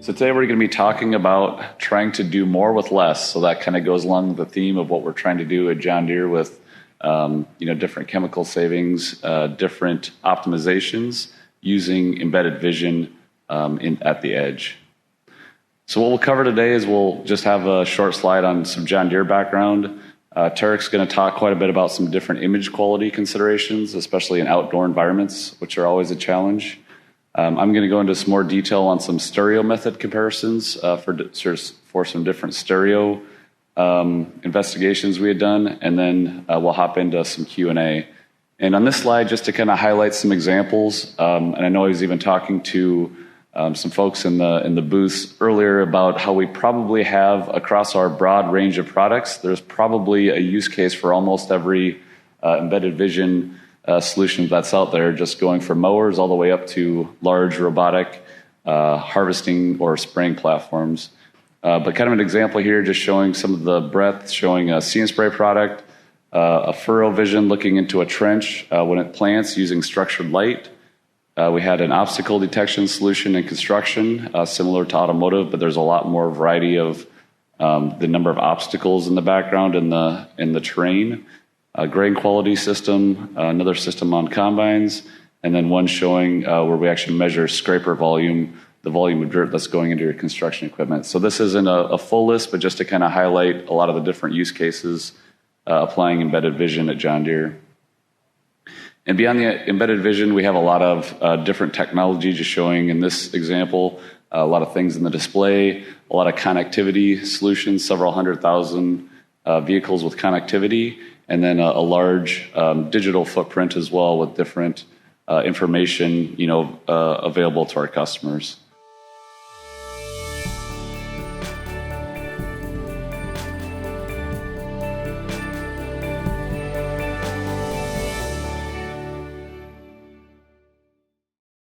So today we're going to be talking about trying to do more with less. So that kind of goes along with the theme of what we're trying to do at John Deere with different chemical savings, different optimizations using embedded vision at the edge. So what we'll cover today is we'll just have a short slide on some John Deere background. Tarik's going to talk quite a bit about some different image quality considerations, especially in outdoor environments, which are always a challenge. I'm going to go into some more detail on some stereo method comparisons for some different stereo investigations we had done, and then we'll hop into some Q&A. And on this slide, just to kind of highlight some examples, and I know I was even talking to some folks in the booths earlier about how we probably have, across our broad range of products, there's probably a use case for almost every embedded vision solution that's out there, just going from mowers all the way up to large robotic harvesting or spraying platforms. But kind of an example here, just showing some of the breadth, showing a See and Spray product, a furrow vision looking into a trench when it plants using structured light. We had an obstacle detection solution in construction, similar to automotive, but there's a lot more variety of the number of obstacles in the background in the terrain. A grain quality system, another system on combines, and then one showing where we actually measure scraper volume, the volume of dirt that's going into your construction equipment. So this isn't a full list, but just to kind of highlight a lot of the different use cases applying embedded vision at John Deere. And beyond the embedded vision, we have a lot of different technology, just showing in this example a lot of things in the display, a lot of connectivity solutions, several 100,000 vehicles with connectivity, and then a large digital footprint as well with different information available to our customers.